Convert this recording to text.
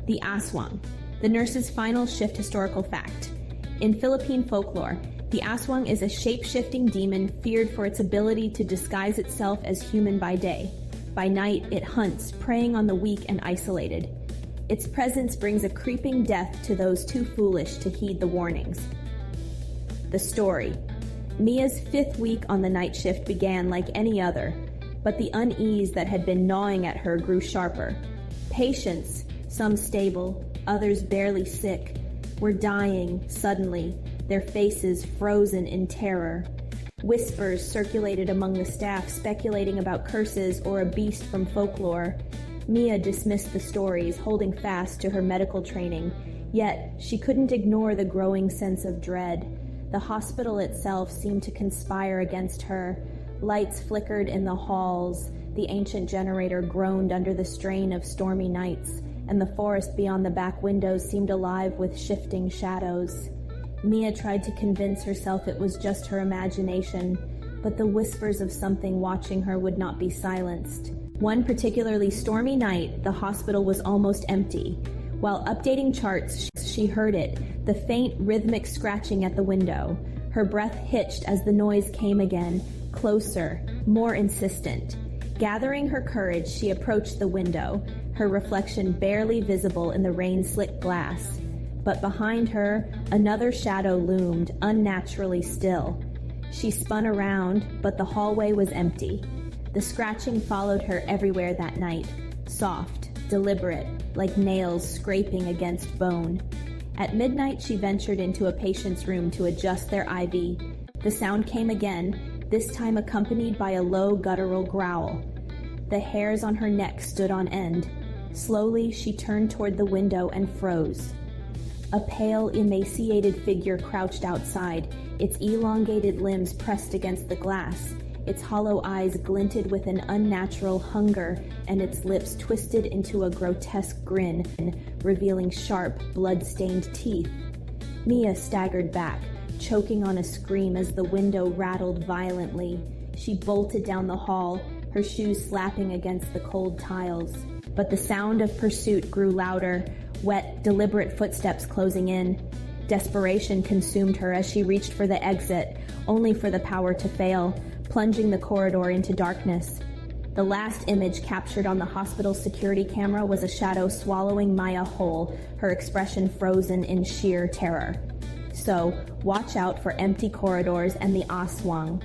The Aswang, the nurse's final shift historical fact. In Philippine folklore, the Aswang is a shape-shifting demon feared for its ability to disguise itself as human by day. By night, it hunts, preying on the weak and isolated. Its presence brings a creeping death to those too foolish to heed the warnings. The story. Mia's 5th week on the night shift began like any other, but the unease that had been gnawing at her grew sharper. Patients, some stable, others barely sick, were dying suddenly, their faces frozen in terror. Whispers circulated among the staff speculating about curses or a beast from folklore. Mia dismissed the stories, holding fast to her medical training, yet she couldn't ignore the growing sense of dread. The hospital itself seemed to conspire against her. Lights flickered in the halls, the ancient generator groaned under the strain of stormy nights, and the forest beyond the back windows seemed alive with shifting shadows. Mia tried to convince herself it was just her imagination, but the whispers of something watching her would not be silenced. One particularly stormy night, the hospital was almost empty. While updating charts, she heard it, the faint rhythmic scratching at the window. Her breath hitched as the noise came again, closer, more insistent. Gathering her courage, she approached the window, her reflection barely visible in the rain-slicked glass. But behind her, another shadow loomed, unnaturally still. She spun around, but the hallway was empty. The scratching followed her everywhere that night, soft, deliberate, like nails scraping against bone. At midnight, she ventured into a patient's room to adjust their IV. The sound came again, this time accompanied by a low guttural growl. The hairs on her neck stood on end. Slowly, she turned toward the window and froze. A pale, emaciated figure crouched outside, its elongated limbs pressed against the glass. Its hollow eyes glinted with an unnatural hunger, and its lips twisted into a grotesque grin, revealing sharp, blood-stained teeth. Mia staggered back, choking on a scream as the window rattled violently. She bolted down the hall, her shoes slapping against the cold tiles. But the sound of pursuit grew louder, wet, deliberate footsteps closing in. Desperation consumed her as she reached for the exit, only for the power to fail, plunging the corridor into darkness. The last image captured on the hospital's security camera was a shadow swallowing Maya whole, her expression frozen in sheer terror. So, watch out for empty corridors and the Aswang.